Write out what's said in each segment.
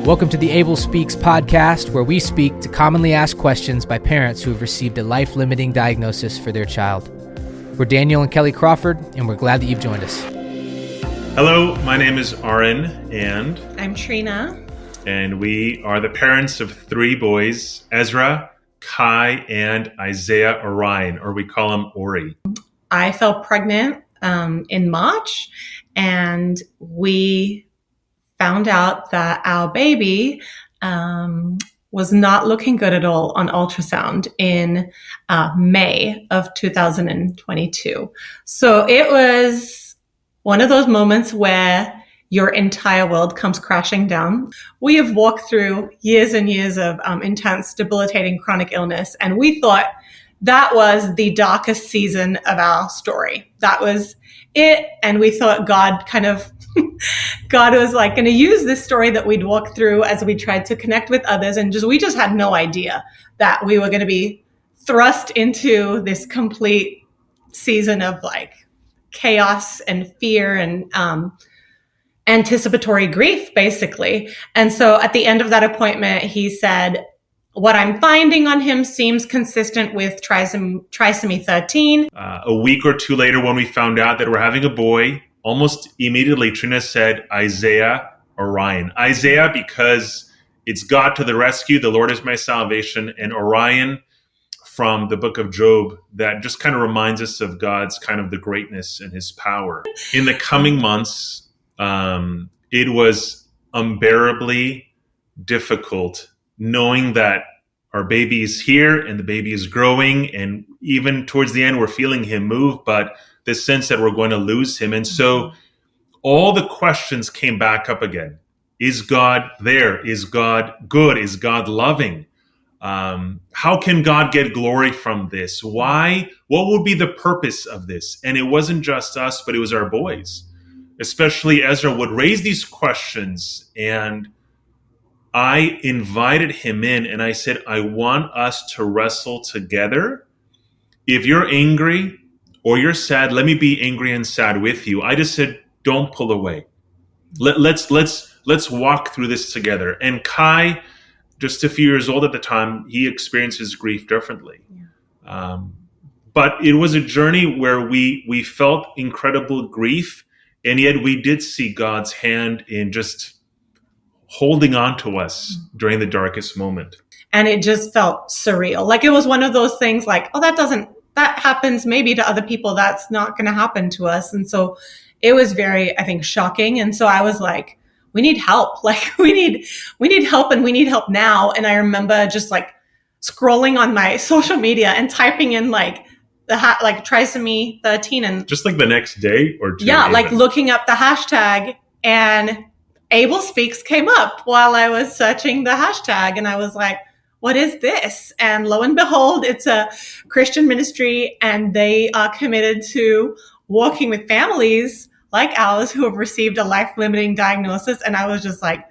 Welcome to the Abel Speaks podcast, where we speak to commonly asked questions by parents who have received a life-limiting diagnosis for their child. We're Daniel and Kelly Crawford, and we're glad that you've joined us. Hello, my name is Aaron, and I'm Trina. And we are the parents of three boys, Ezra, Kai, and Isaiah Orion, or we call him Ori. I fell pregnant in March, and we found out that our baby was not looking good at all on ultrasound in May of 2022. So it was one of those moments where your entire world comes crashing down. We have walked through years and years of intense, debilitating chronic illness, and we thought that was the darkest season of our story. That was it, and we thought God was like going to use this story that we'd walk through as we tried to connect with others, and we just had no idea that we were going to be thrust into this complete season of like chaos and fear and anticipatory grief, basically. And so at the end of that appointment, he said, what I'm finding on him seems consistent with trisomy 13. A week or two later, when we found out that we're having a boy, almost immediately, Trina said, Isaiah Orion. Isaiah, because it's God to the rescue, the Lord is my salvation, and Orion from the book of Job, that just kind of reminds us of God's kind of the greatness and his power. In the coming months, it was unbearably difficult knowing that our baby is here and the baby is growing, and even towards the end, we're feeling him move, but the sense that we're going to lose him. And so all the questions came back up again. Is God there? Is God good? Is God loving? How can God get glory from this? Why? What would be the purpose of this? And it wasn't just us, but it was our boys. Especially Ezra would raise these questions, and I invited him in and I said, I want us to wrestle together. If you're angry or you're sad, let me be angry and sad with you. I just said, don't pull away. Let's walk through this together. And Kai, just a few years old at the time, he experiences grief differently. Yeah. But it was a journey where we felt incredible grief, and yet we did see God's hand in just holding on to us during the darkest moment. And it just felt surreal. Like it was one of those things like, oh, that happens maybe to other people. That's not going to happen to us. And so it was very, I think, shocking. And so I was like, we need help. Like we need help, and we need help now. And I remember just like scrolling on my social media and typing in like trisomy 13, and just like the next day or two. Yeah, like looking up the hashtag, and Abel Speaks came up while I was searching the hashtag, and I was like, what is this? And lo and behold, it's a Christian ministry, and they are committed to working with families like ours who have received a life-limiting diagnosis. And I was just like,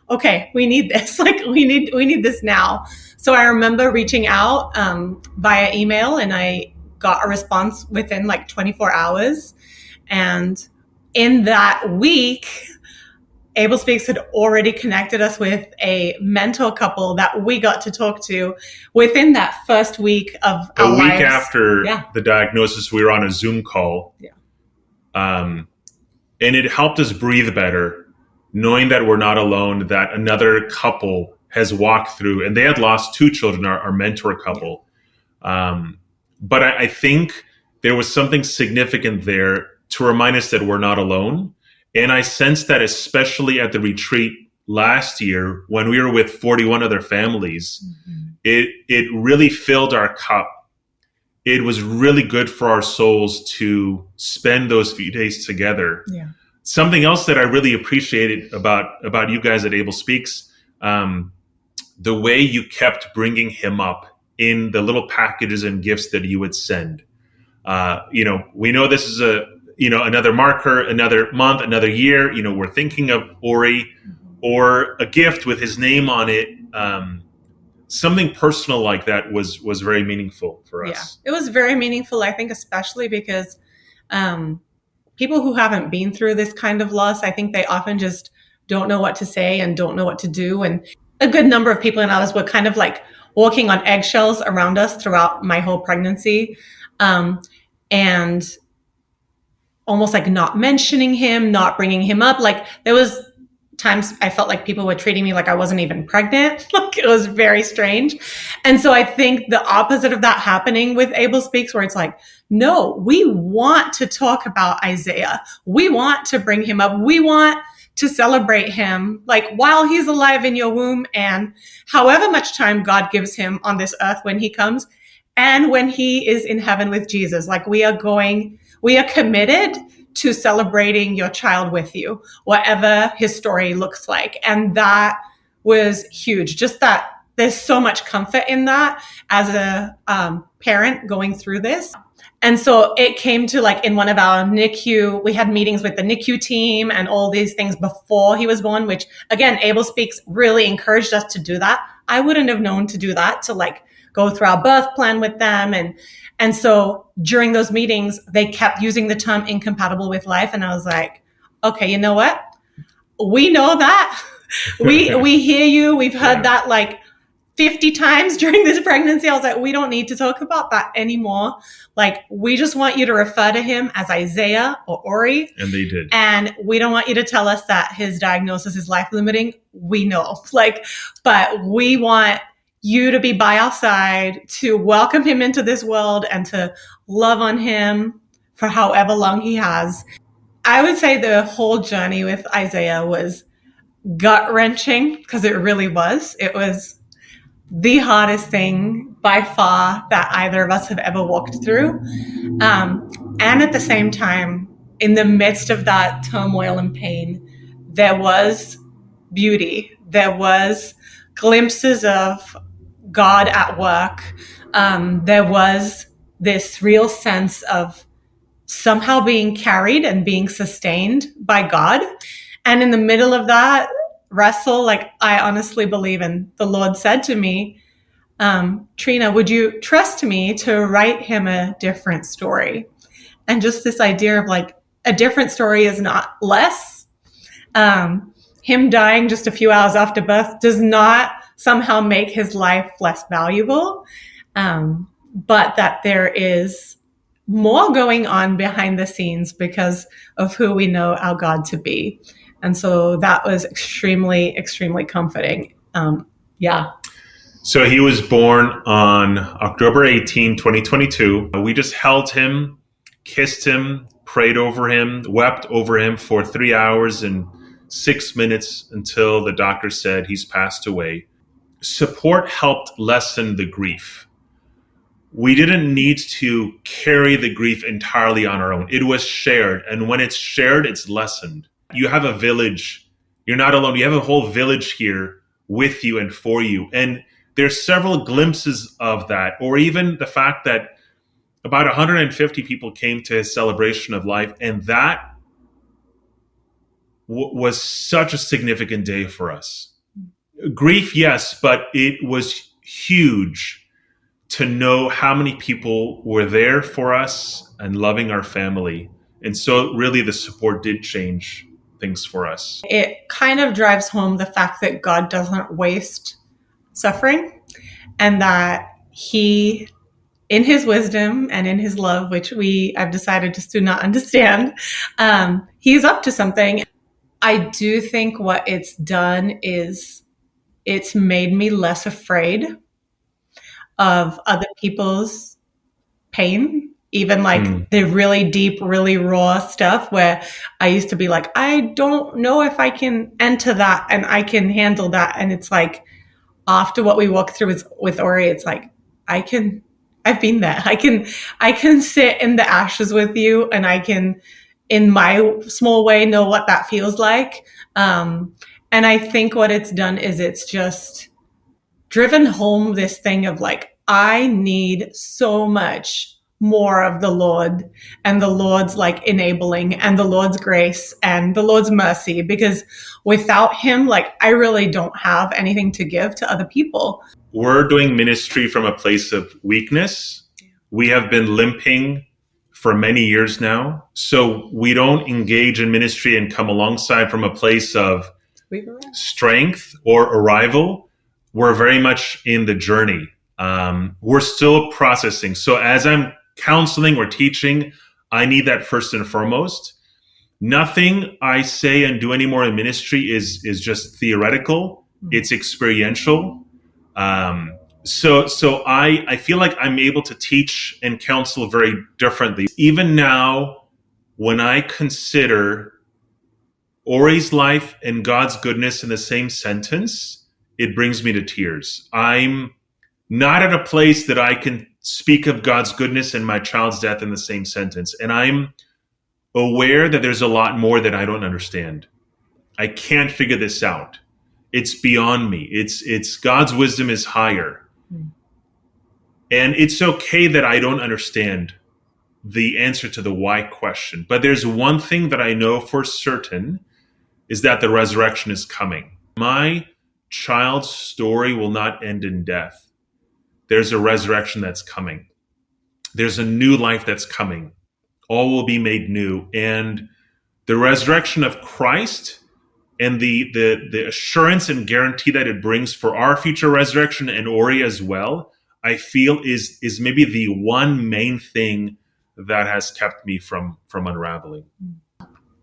okay, we need this. Like we need this now. So I remember reaching out via email, and I got a response within like 24 hours. And in that week, Abel Speaks had already connected us with a mentor couple that we got to talk to within that first week of our lives. A week after the diagnosis, we were on a Zoom call. Yeah. And it helped us breathe better, knowing that we're not alone, that another couple has walked through, and they had lost two children, our mentor couple. Yeah. But I think there was something significant there to remind us that we're not alone. And I sensed that especially at the retreat last year when we were with 41 other families, it really filled our cup. It was really good for our souls to spend those few days together. Yeah. Something else that I really appreciated about you guys at Abel Speaks, the way you kept bringing him up in the little packages and gifts that you would send. We know this is another marker, another month, another year. We're thinking of Ori, or a gift with his name on it. Something personal like that was very meaningful for us. Yeah, it was very meaningful, I think, especially because people who haven't been through this kind of loss, I think they often just don't know what to say and don't know what to do. And a good number of people in ours were kind of like walking on eggshells around us throughout my whole pregnancy. And almost like not mentioning him, not bringing him up. Like there was times I felt like people were treating me like I wasn't even pregnant. Like it was very strange. And so I think the opposite of that happening with Abel Speaks, where it's like, no, we want to talk about Isaiah. We want to bring him up. We want to celebrate him, like while he's alive in your womb and however much time God gives him on this earth when he comes and when he is in heaven with Jesus. Like we are committed to celebrating your child with you, whatever his story looks like. And that was huge. Just that there's so much comfort in that as a parent going through this. And so it came to like in one of our NICU, we had meetings with the NICU team and all these things before he was born, which again, Abel Speaks really encouraged us to do that. I wouldn't have known to do that, to like go through our birth plan with them. And so during those meetings, they kept using the term incompatible with life. And I was like, okay, you know what? We know that. We hear you. We've heard that like 50 times during this pregnancy. I was like, we don't need to talk about that anymore. Like, we just want you to refer to him as Isaiah or Ori. And they did. And we don't want you to tell us that his diagnosis is life limiting. We know, like, but we want you to be by our side, to welcome him into this world and to love on him for however long he has. I would say the whole journey with Isaiah was gut-wrenching, because it really was. It was the hardest thing by far that either of us have ever walked through. And at the same time, in the midst of that turmoil and pain, there was beauty. There was glimpses of God at work. There was this real sense of somehow being carried and being sustained by God. And in the middle of that wrestle, like, I honestly believe, and the Lord said to me, Trina, would you trust me to write him a different story? And just this idea of like, a different story is not less. Him dying just a few hours after birth does not somehow make his life less valuable, but that there is more going on behind the scenes because of who we know our God to be. And so that was extremely, extremely comforting. Yeah. So he was born on October 18, 2022. We just held him, kissed him, prayed over him, wept over him for 3 hours and 6 minutes until the doctor said he's passed away. Support helped lessen the grief. We didn't need to carry the grief entirely on our own. It was shared. And when it's shared, it's lessened. You have a village. You're not alone. You have a whole village here with you and for you. And there's several glimpses of that, or even the fact that about 150 people came to his celebration of life. And that was such a significant day for us. Grief, yes, but it was huge to know how many people were there for us and loving our family. And so really the support did change things for us. It kind of drives home the fact that God doesn't waste suffering, and that he, in his wisdom and in his love, which I've decided just do not understand, he's up to something. I do think what it's done is it's made me less afraid of other people's pain, even like the really deep, really raw stuff where I used to be like, I don't know if I can enter that and I can handle that. And it's like, after what we walked through with Ori, it's like, I've been there. I can sit in the ashes with you, and I can, in my small way, know what that feels like. And I think what it's done is it's just driven home this thing of like, I need so much more of the Lord and the Lord's like enabling and the Lord's grace and the Lord's mercy, because without him, like, I really don't have anything to give to other people. We're doing ministry from a place of weakness. We have been limping for many years now. So we don't engage in ministry and come alongside from a place of strength or arrival. We're very much in the journey. We're still processing. So as I'm counseling or teaching, I need that first and foremost. Nothing I say and do anymore in ministry is just theoretical. It's experiential. So I feel like I'm able to teach and counsel very differently. Even now, when I consider Ori's life and God's goodness in the same sentence, it brings me to tears. I'm not at a place that I can speak of God's goodness and my child's death in the same sentence. And I'm aware that there's a lot more that I don't understand. I can't figure this out. It's beyond me. It's God's wisdom is higher. And it's okay that I don't understand the answer to the why question. But there's one thing that I know for certain is that the resurrection is coming. My child's story will not end in death. There's a resurrection that's coming. There's a new life that's coming. All will be made new. And the resurrection of Christ and the assurance and guarantee that it brings for our future resurrection and Ori as well, I feel is maybe the one main thing that has kept me from unraveling.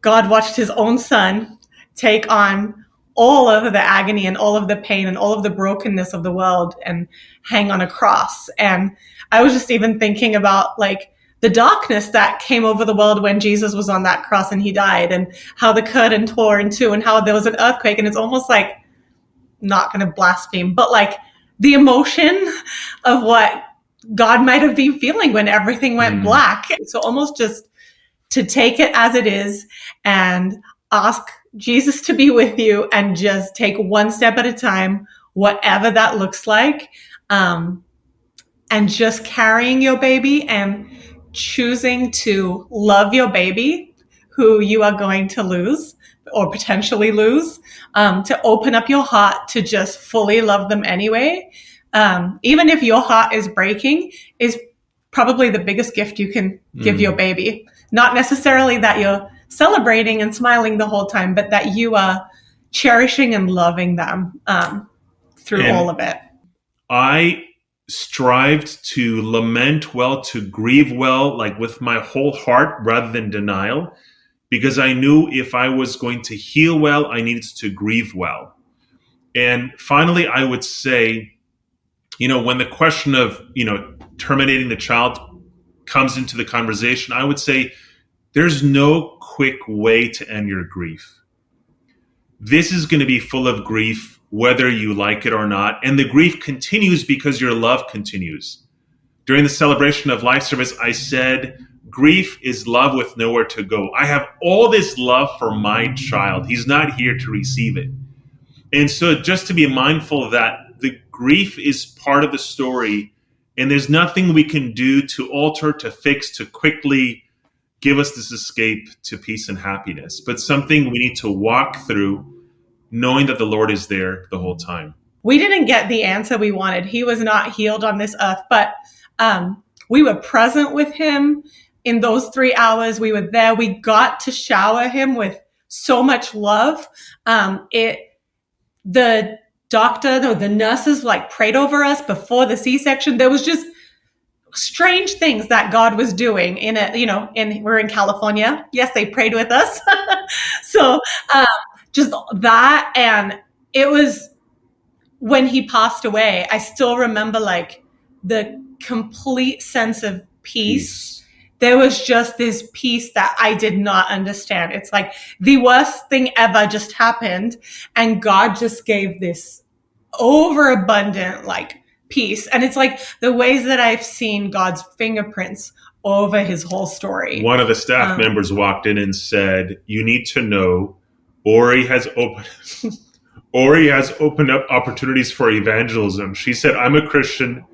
God watched his own son take on all of the agony and all of the pain and all of the brokenness of the world and hang on a cross. And I was just even thinking about like the darkness that came over the world when Jesus was on that cross and he died, and how the curtain tore in two and how there was an earthquake. And it's almost like, not going to blaspheme, but like the emotion of what God might have been feeling when everything went black. So almost just to take it as it is and ask Jesus to be with you and just take one step at a time, whatever that looks like. And just carrying your baby and choosing to love your baby who you are going to lose or potentially lose, to open up your heart to just fully love them anyway. Even if your heart is breaking, is probably the biggest gift you can give your baby. Not necessarily that you're celebrating and smiling the whole time, but that you are cherishing and loving them through all of it. I strived to lament well, to grieve well, like with my whole heart rather than denial, because I knew if I was going to heal well, I needed to grieve well. And finally, I would say, when the question of, terminating the child comes into the conversation, I would say there's no quick way to end your grief. This is going to be full of grief, whether you like it or not. And the grief continues because your love continues. During the celebration of life service, I said, grief is love with nowhere to go. I have all this love for my child. He's not here to receive it. And so just to be mindful that the grief is part of the story, and there's nothing we can do to alter, to fix, to quickly give us this escape to peace and happiness, but something we need to walk through, knowing that the Lord is there the whole time. We didn't get the answer we wanted. He was not healed on this earth, but we were present with him in those 3 hours. We were there. We got to shower him with so much love. The doctor, the nurses prayed over us before the C-section. There was just strange things that God was doing in it, we're in California. Yes, they prayed with us. So just that. And it was when he passed away, I still remember the complete sense of peace. There was just this peace that I did not understand. It's like the worst thing ever just happened, and God just gave this overabundant peace. And it's like the ways that I've seen God's fingerprints over his whole story. One of the staff members walked in and said, "You need to know, Ori has opened up opportunities for evangelism." She said, "I'm a Christian,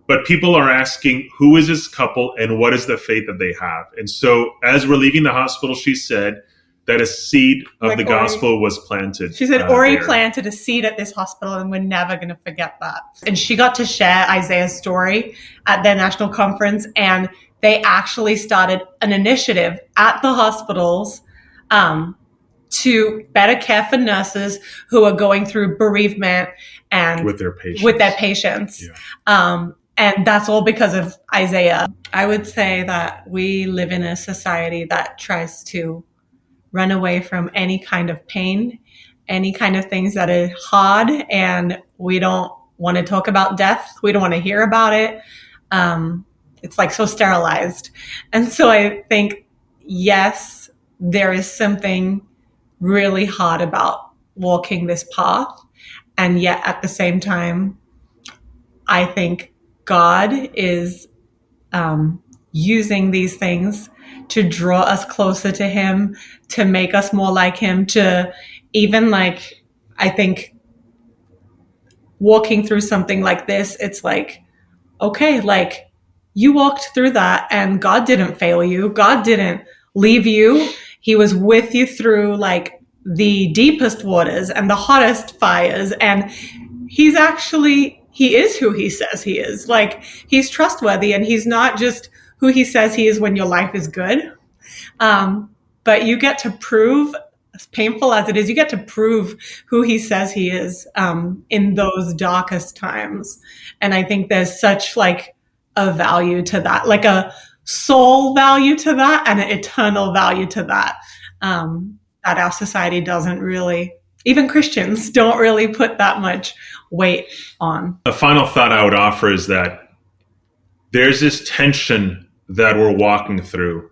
but people are asking, who is this couple and what is the faith that they have?" And so as we're leaving the hospital, she said that a seed of the gospel was planted. She said Ori planted a seed at this hospital, and we're never going to forget that. And she got to share Isaiah's story at their national conference, and they actually started an initiative at the hospitals to better care for nurses who are going through bereavement and with their patients. Yeah. And that's all because of Isaiah. I would say that we live in a society that tries to run away from any kind of pain, any kind of things that are hard, and we don't want to talk about death. We don't want to hear about it. It's like so sterilized. And so I think, yes, there is something really hard about walking this path. And yet at the same time, I think God is using these things to draw us closer to him, to make us more like him, to even like, I think walking through something like this, it's like, okay, like you walked through that and God didn't fail you. God didn't leave you. He was with you through like the deepest waters and the hottest fires. And he is who he says he is. Like he's trustworthy, and he's not just who he says he is when your life is good. But you get to prove, as painful as it is, you get to prove who he says he is in those darkest times. And I think there's such like a value to that, like a soul value to that and an eternal value to that, that our society doesn't really, even Christians don't really put that much weight on. A final thought I would offer is that there's this tension that we're walking through.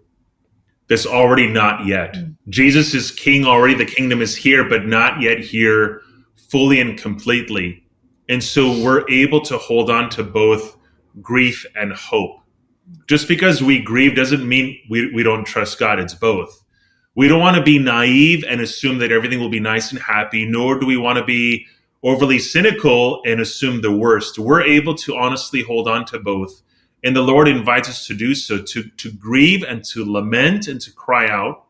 This already not yet. Jesus is king already. The kingdom is here, but not yet here fully and completely. And so we're able to hold on to both grief and hope. Just because we grieve doesn't mean we don't trust God. It's both. We don't want to be naive and assume that everything will be nice and happy, nor do we want to be overly cynical and assume the worst. We're able to honestly hold on to both. And the Lord invites us to do so, to grieve and to lament and to cry out,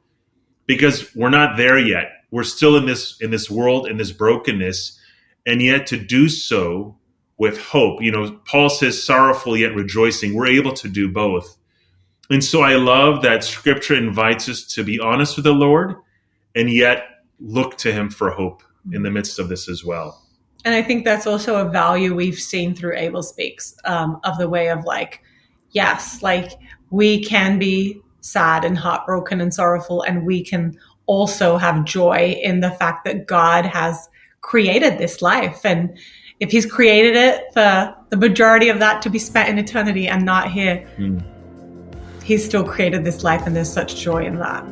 because we're not there yet. We're still in this world, in this brokenness, and yet to do so with hope. You know, Paul says, sorrowful yet rejoicing. We're able to do both. And so I love that Scripture invites us to be honest with the Lord and yet look to him for hope in the midst of this as well. And I think that's also a value we've seen through Abel Speaks, of the way of like, yes, like we can be sad and heartbroken and sorrowful, and we can also have joy in the fact that God has created this life. And if he's created it for the majority of that to be spent in eternity and not here, he's still created this life, and there's such joy in that.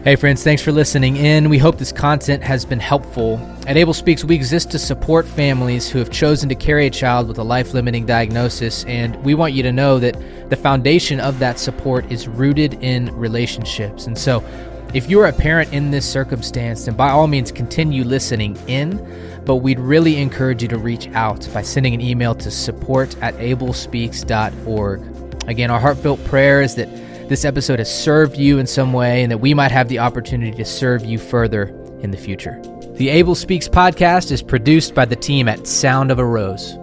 Hey friends, thanks for listening in. We hope this content has been helpful. At Abel Speaks, we exist to support families who have chosen to carry a child with a life-limiting diagnosis, and we want you to know that the foundation of that support is rooted in relationships. And so, if you're a parent in this circumstance, then by all means continue listening in, but we'd really encourage you to reach out by sending an email to support@abelspeaks.org. Again, our heartfelt prayer is that this episode has served you in some way and that we might have the opportunity to serve you further in the future. The Abel Speaks podcast is produced by the team at Sound of a Rose.